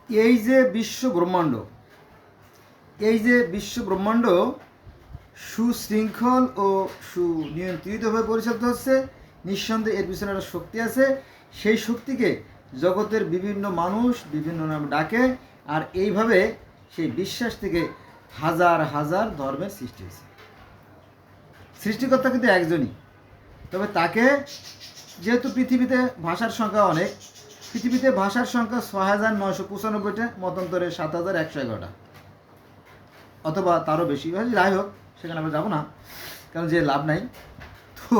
এই যে বিশ্ব ব্রহ্মাণ্ড, এই যে বিশ্ব ব্রহ্মাণ্ড সুশৃঙ্খল ও সুনিয়ন্ত্রিতভাবে পরিচালিত হচ্ছে, নিঃসন্দেহে এর পিছনে একটা শক্তি আছে। সেই শক্তিকে জগতের বিভিন্ন মানুষ বিভিন্ন নামে ডাকে, আর এইভাবে সেই বিশ্বাস থেকে হাজার হাজার ধর্মের সৃষ্টি হয়েছে। সৃষ্টিকর্তা কিন্তু একজনই, তবে তাকে যেহেতু পৃথিবীতে ভাষার সংখ্যা অনেক, পৃথিবীতে ভাষার সংখ্যা ৬,৯৯৫টা, মতান্তরে ৭,১১১টা, অথবা তারও বেশি। যাই হোক, সেখানে আমরা যাবো না, কারণ যে লাভ নাই। তো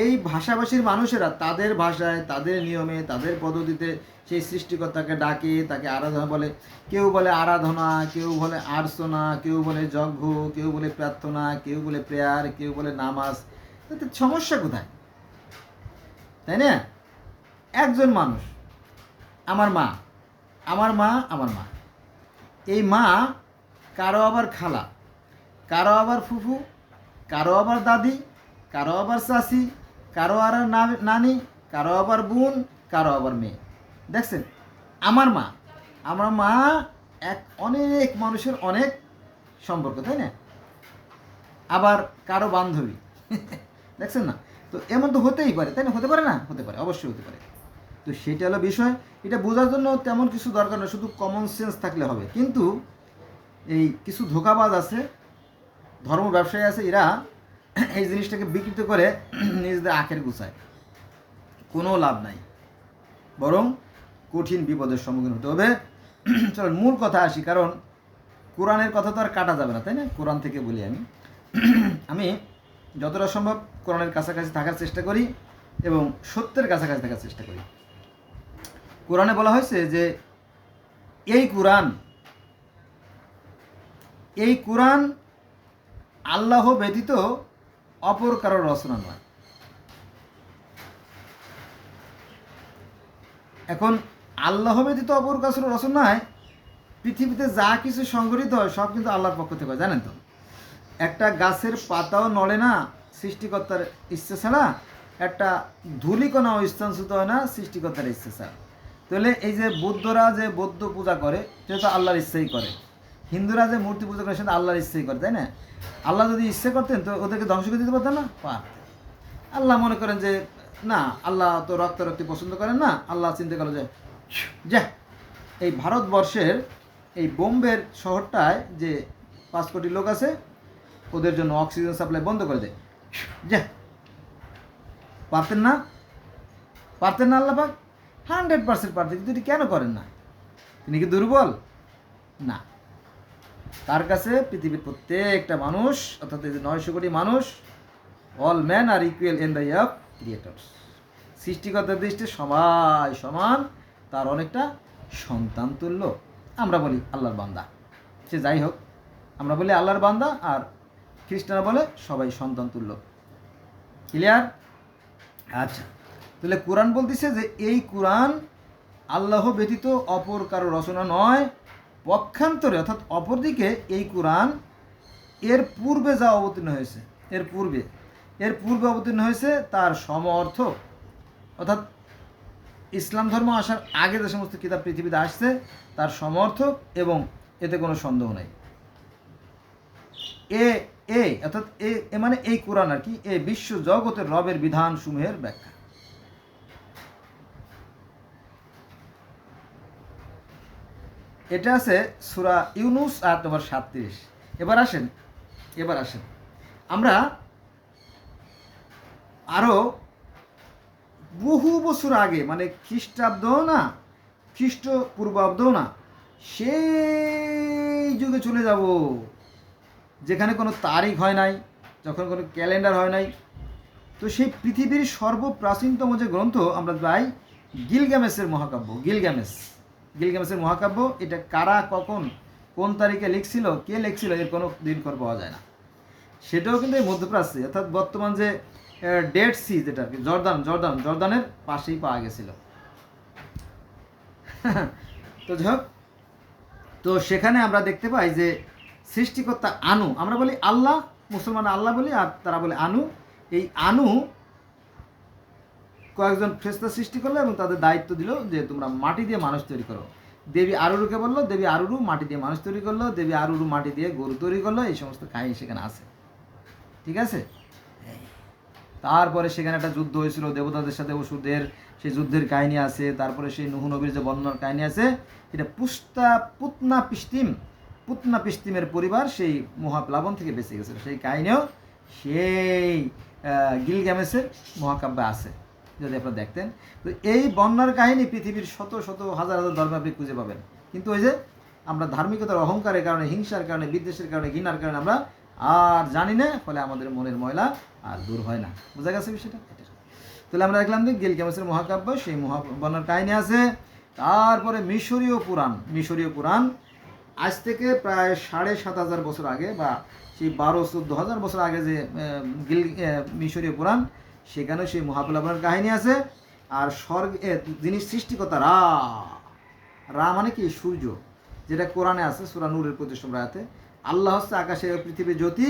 এই ভাষাভাষীর মানুষেরা তাদের ভাষায়, তাদের নিয়মে, তাদের পদ্ধতিতে সেই সৃষ্টিকর্তাকে ডাকে, তাকে আরাধনা বলে। কেউ বলে আরাধনা, কেউ বলে আর্চনা, কেউ বলে যজ্ঞ, কেউ বলে প্রার্থনা, কেউ বলে প্রেয়ার, কেউ বলে নামাজ। তাতে সমস্যা কোথায়, তাই না? একজন মানুষ, আমার মা, আমার মা, আমার মা। এই মা কারো আবার খালা, কারো আবার ফুফু, কারো আবার দাদি, কারো আবার চাচি, কারো আর নানি, কারো আবার বোন, কারো আবার মেয়ে। দেখছেন, আমার মা, আমার মা এক অনেক মানুষের অনেক সম্পর্ক, তাই না? আবার কারো বান্ধবী দেখছেন না? তো এমন তো হতেই পারে, তাই না? হতে পারে না? হতে পারে, অবশ্যই হতে পারে। তো সেটা হলো বিষয়। এটা বোঝার জন্য তেমন কিছু দরকার না, শুধু কমন সেন্স থাকলে হবে। কিন্তু এই কিছু ধোঁকাবাজ আছে, ধর্ম ব্যবসায়ী আছে, এরা এই জিনিসটাকে বিকৃত করে নিজেদের আখের গুছায়। কোনো লাভ নাই, বরং কঠিন বিপদের সম্মুখীন হতে হবে। চলো মূল কথা আসি, কারণ কোরআনের কথা তো আর কাটা যাবে না, তাই না? কোরআন থেকে বলি আমি আমি যতটা সম্ভব কোরআনের কাছাকাছি থাকার চেষ্টা করি এবং সত্যের কাছাকাছি থাকার চেষ্টা করি। কোরআনে বলা হয়েছে যে এই কোরআন আল্লাহ ব্যতীত অপর কারোর রচনা নয়। এখন আল্লাহ ব্যতীত অপর কারোর রচনা নয়, পৃথিবীতে যা কিছু সংঘটিত হয় সব কিন্তু আল্লাহর পক্ষ থেকে হয়, জানেন তো? একটা গাছের পাতাও নড়ে না সৃষ্টিকর্তার ইচ্ছে ছাড়া, একটা ধূলিকণাও স্থানচ্যুত হয় না সৃষ্টিকর্তার ইচ্ছে ছাড়া। তাহলে এই যে বৌদ্ধরা যে বৌদ্ধ পূজা করে, সেটা তো আল্লাহর ইচ্ছেই করে। হিন্দুরা যে মূর্তি পূজা করে, সেটা আল্লাহর ইচ্ছেই করে, তাই না? আল্লাহ যদি ইচ্ছে করতেন তো ওদেরকে ধ্বংস করে দিতে পারতেন না? পারতেন। আল্লাহ মনে করেন যে না, আল্লাহ তো রক্তারক্তি পছন্দ করেন না, আল্লাহ চিন্তা করে যে যা এই ভারতবর্ষের এই বোম্বের শহরটায় যে 5 কোটি লোক আছে, ওদের জন্য অক্সিজেন সাপ্লাই বন্ধ করে দেয়। যা, পারতেন না? পারতেন না আল্লাহ পাক? 100% পারতেন, কিন্তু এটি কেন করেন না? তিনি কি দুর্বল? না। তার কাছে পৃথিবীর প্রত্যেকটা মানুষ, অর্থাৎ এই যে 900 কোটি মানুষ, all man are equal in the eye of creators. সৃষ্টিকর্তার দৃষ্টি সবাই সমান, তার অনেকটা সন্তান তুল্য। আমরা বলি আল্লাহর বান্দা, সে যাই হোক, আমরা বলি আল্লাহর বান্দা, আর খ্রিস্টানরা বলে সবাই সন্তান তুল্য। ক্লিয়ার? আচ্ছা, তাহলে কোরআন বলতেছে যে এই কোরআন আল্লাহ ব্যতীত অপর কারো রচনা নয়। পক্ষান্তরে, অর্থাৎ অপরদিকে এই কোরআন এর পূর্বে যা অবতীর্ণ হয়েছে, এর পূর্বে অবতীর্ণ হয়েছে তার সমঅর্থক, অর্থাৎ ইসলাম ধর্ম আসার আগে যে সমস্ত কিতাব পৃথিবীতে আসছে তার সমর্থক, এবং এতে কোনো সন্দেহ নাই। অর্থাৎ এ মানে এই কোরআন আর কি, এই বিশ্ব জগতের রবের বিধান সমূহের ব্যাখ্যা। এটা আছে সূরা ইউনুস আয়াত নম্বর 37। এবার আসেন আমরা আরো বহু বছর আগে, মানে খ্রিস্টাব্দ না, খ্রিস্টপূর্বাব্দ না, সেই যুগে চলে যাব, যেখানে কোনো তারিখ হয় নাই, যখন কোনো ক্যালেন্ডার হয় নাই। তো সেই পৃথিবীর সর্বপ্রাচীনতম যে গ্রন্থ আমরা পাই, গিলগামেশের মহাকাব্য। এটা কারা, কখন, কোন তারিখে লিখছিল, কে লিখছিল, এর কোনো দিনক্ষণ পাওয়া যায় না। সেটাও কিন্তু এই মধ্যপ্রাচ্যে, অর্থাৎ বর্তমান যে ডেড সি, যেটা আর কি, জর্দানের পাশেই পাওয়া গেছিল। তো যাই হোক, তো সেখানে আমরা দেখতে পাই যে সৃষ্টিকর্তা আনু, আমরা বলি আল্লাহ, মুসলমান আল্লাহ বলি, আর তারা বলে আনু। এই আনু কয়েকজন ফেরেশতা সৃষ্টি করলো এবং তাদের দায়িত্ব দিল যে তোমরা মাটি দিয়ে মানুষ তৈরি করো। দেবী আরুরুকে বললো, দেবী আরুরু মাটি দিয়ে মানুষ তৈরি করলো, দেবী আরুরু মাটি দিয়ে গরু তৈরি করলো, এই সমস্ত কাহিনী সেখানে আছে। ঠিক আছে। তারপরে সেখানে একটা যুদ্ধ হয়েছিল দেবতাদের সাথে অসুরদের, সেই যুদ্ধের কাহিনী আছে। তারপরে সেই নুহ নবীর যে বর্ণনার কাহিনী আছে, এটা পুতনা পিস্তিমের পরিবার সেই মহাপ্লাবন থেকে বেঁচে গেছিল, সেই কাহিনীও সেই গিলগামেশের মহাকাব্যে আছে, যদি আপনারা দেখতেন। তো এই বন্যার কাহিনী পৃথিবীর শত শত হাজার হাজার ধর্মে আপনি খুঁজে পাবেন। কিন্তু ওই যে আমরা ধার্মিকতার অহংকারের কারণে, হিংসার কারণে, বিদ্বেষের কারণে, ঘৃণার কারণে আমরা আর জানি না, ফলে আমাদের মনের ময়লা আর দূর হয় না। বোঝা গেছে বিষয়টা? তাহলে আমরা দেখলাম যে গিলগামেশের মহাকাব্য, সেই বন্যার কাহিনী আছে। তারপরে মিশরীয় পুরাণ আজ থেকে প্রায় 7,500 বছর আগে, বা সেই 12-14 হাজার বছর আগে যে মিশরীয় পুরাণ, সেখানে সেই মহাপ্লাবনের কাহিনী আছে। আর যিনি সৃষ্টিকর্তা রা মানে কি? সূর্য, যেটা কোরআনে আছে সূরা নূরের 25 নম্বর আয়াতে। আল্লাহ হচ্ছে আকাশে পৃথিবীর জ্যোতি,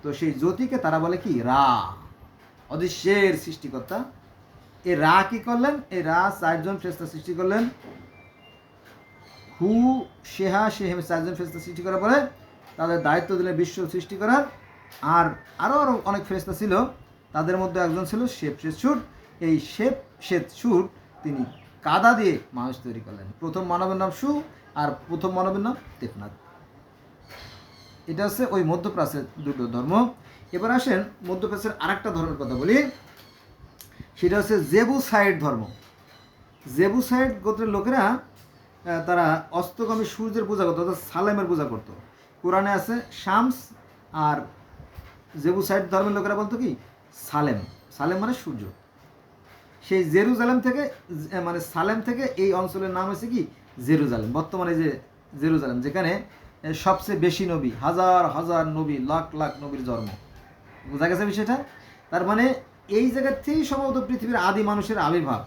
তো সেই জ্যোতিকে তারা বলে কি? রা, অদৃশ্যের সৃষ্টিকর্তা। এই রা কি করলেন? এই রা 4জন ফেরেশতা সৃষ্টি করলেন। হু, শেহা, শেহেম 4জন ফেরেশতা সৃষ্টি করার পরে তাদের দায়িত্ব দিলেন বিশ্ব সৃষ্টি করার। আর আরও অনেক ফেরেশতা ছিল, তাদের মধ্যে একজন ছিল শেপশেৎসুর। এই শেপশেৎসুর তিনি কাদা দিয়ে মানুষ তৈরি করলেন। প্রথম মানবের নাম সু, আর প্রথম মানবের নাম তেপনাথ। এটা হচ্ছে ওই মধ্যপ্রাচ্যের দুটো ধর্ম। এবার আসেন মধ্যপ্রাচ্যের আরেকটা ধর্মের কথা বলি, সেটা হচ্ছে জেবুসাইড ধর্ম। জেবুসাইড গোত্রের লোকেরা তারা অস্তগামী সূর্যের পূজা করতো, অর্থাৎ সালেমের পূজা করতো। কোরআনে আছে শামস, আর জেবুসাইড ধর্মের লোকেরা বলতো কি? সালেম। সালেম মানে সূর্য। সেই জেরুজালেম থেকে, মানে সালেম থেকে এই অঞ্চলের নাম হয়েছে কি? জেরুজালেম। বর্তমানে যে জেরুজালেম, যেখানে সবচেয়ে বেশি নবী, হাজার হাজার নবী, লাখ লাখ নবীর জন্ম। বোঝা গেছে বিষয়টা? তার মানে এই জায়গার থেকেই সম্ভবত পৃথিবীর আদি মানুষের আবির্ভাব।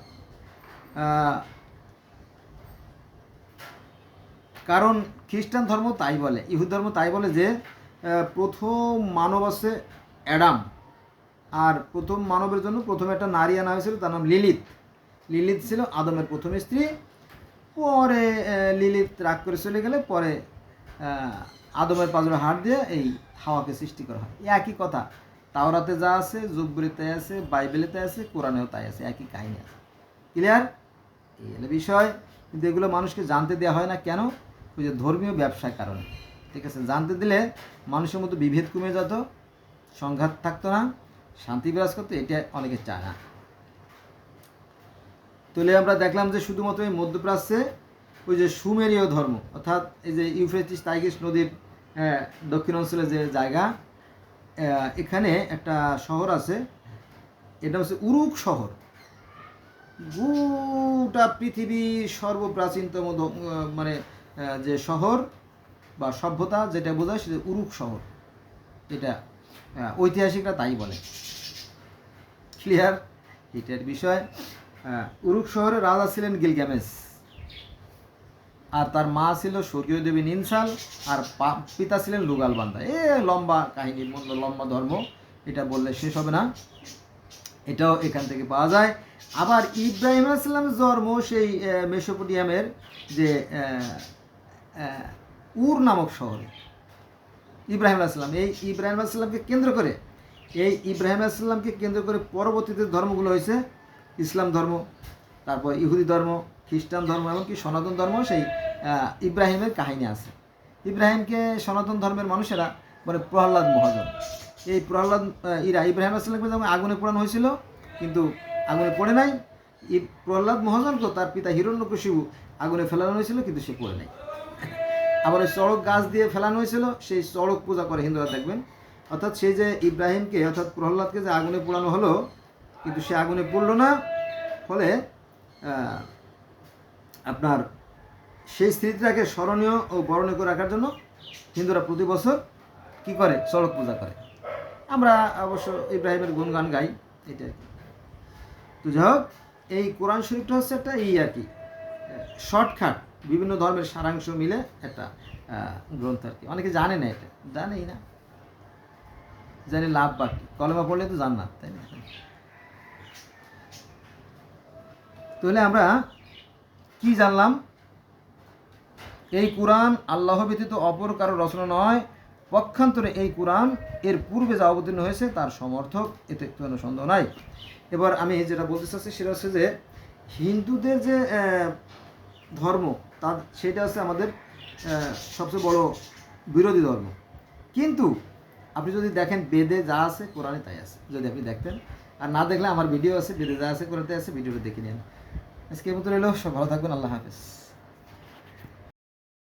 কারণ খ্রিস্টান ধর্ম তাই বলে, ইহুদ ধর্ম তাই বলে যে প্রথম মানব আছে অ্যাডাম, আর প্রথম মানবের জন্য প্রথমে একটা নারী আনা হয়েছিল, তার নাম লিলিত। লিলিত ছিল আদমের প্রথম স্ত্রী। পরে লিলিত রাগ করে চলে গেলে পরে আদমের পাজরে হাত দিয়ে এই হাওয়াকে সৃষ্টি করা হয়। একই কথা, তাওরাতে যা আছে, জব্বরে তাই আছে, বাইবেলে তাই আছে, কোরআনেও তাই আছে, একই কাহিনী আছে। ক্লিয়ার? এই হলো বিষয়। কিন্তু এগুলো মানুষকে জানতে দেওয়া হয় না কেন? ওই যে ধর্মীয় ব্যবসার কারণে। ঠিক আছে, জানতে দিলে মানুষের মধ্যে বিভেদ কমে যেত, সংঘাত থাকতো না, শান্তি বিরাজ করতো, এটা অনেকে চায় না। তাহলে আমরা দেখলাম যে শুধুমাত্র এই মধ্যপ্রাচ্যে ওই যে সুমেরীয় ধর্ম, অর্থাৎ এই যে ইউফ্রেটিস টাইগ্রিস নদীর দক্ষিণ অঞ্চলে যে জায়গা, এখানে একটা শহর আছে, এটা হচ্ছে উরুক শহর। গোটা পৃথিবীর সর্বপ্রাচীনতম মানে যে শহর বা সভ্যতা যেটা বোঝায় সেটা উরুক শহর। এটা ঐতিহাসিকরা তাই বলে। ক্লিয়ার? এটার বিষয়। উরুক শহরে রাজা ছিলেন গিলগামেশ, আর তার মা ছিল স্বর্গীয় দেবী নিনসাল, আর পিতা ছিলেন লুগালবান্দা। লম্বা কাহিনীর মধ্যে লম্বা ধর্ম, এটা বললে শেষ হবে না। এটাও এখান থেকে পাওয়া যায়। আবার ইব্রাহিম আলাইহিস সালামের জন্ম সেই মেসোপটেমিয়ামের যে উর নামক শহরে। ইব্রাহিম আলাইহিস সালাম, এই ইব্রাহিম আলাইহিস সালামকে কেন্দ্র করে, পরবর্তীতে ধর্মগুলো হয়েছে ইসলাম ধর্ম, তারপর ইহুদি ধর্ম, খ্রিস্টান ধর্ম, এমনকি সনাতন ধর্ম। সেই ইব্রাহিমের কাহিনী আছে। ইব্রাহিমকে সনাতন ধর্মের মানুষেরা বলে প্রহ্লাদ মহাজন। এই ইব্রাহিম আলাইহিস সালামকে যেমন আগুনে পোড়ানো হয়েছিল, কিন্তু আগুনে পড়ে নাই। প্রহ্লাদ মহাজনকে তার পিতা হিরণ্যকশিপু আগুনে ফেলানো হয়েছিল, কিন্তু সে পড়ে নাই। আবার ওই চড়ক গাছ দিয়ে ফেলানো হয়েছিল, সেই চড়ক পূজা করে হিন্দুরা, দেখবেন। অর্থাৎ সেই যে ইব্রাহিমকে, অর্থাৎ প্রহ্লাদকে যে আগুনে পোড়ানো হলো, কিন্তু সে আগুনে পড়লো না। ফলে আপনার সেই স্মৃতিটাকে স্মরণীয় ও বরণীয় করে রাখার জন্য হিন্দুরা প্রতি বছর কী করে? চড়ক পূজা করে। আমরা অবশ্য ইব্রাহিমের গুণগান গাই, এটা আর কি। তো যাই হোক, এই কোরআন শরীফটা হচ্ছে একটা আর কি শর্টকাট, বিভিন্ন ধর্মের সারাংশ মিলে একটা গ্রন্থ আর কি। অনেকে জানে না, এটা জানেই না, জানি লাভ বাকি, কলেমা পড়লে তো জান না, তাই না? তাহলে আমরা কি জানলাম? এই কোরআন আল্লাহ ব্যতীত অপর কারো রচনা নয়, পক্ষান্তরে এই কোরআন এর পূর্বে যা অবতীর্ণ হয়েছে তার সমর্থক, এতে কোনো সন্দেহ নাই। এবার আমি যেটা বলতে চাচ্ছি সেটা হচ্ছে যে হিন্দুদের যে ধর্ম সেটা হচ্ছে আমাদের সবচেয়ে বড় বিরোধী ধর্ম। কিন্তু আপনি যদি দেখেন বেদে যা আছে কোরআনে তাই আছে, যদি আপনি দেখতেন। আর না দেখলে আমার ভিডিও আছে, বেদে যা আছে কোরআনে তাই আছে, ভিডিওটা দেখে নিন। আজকে মতো রইল, সব ভালো থাকবেন, আল্লাহ হাফেজ।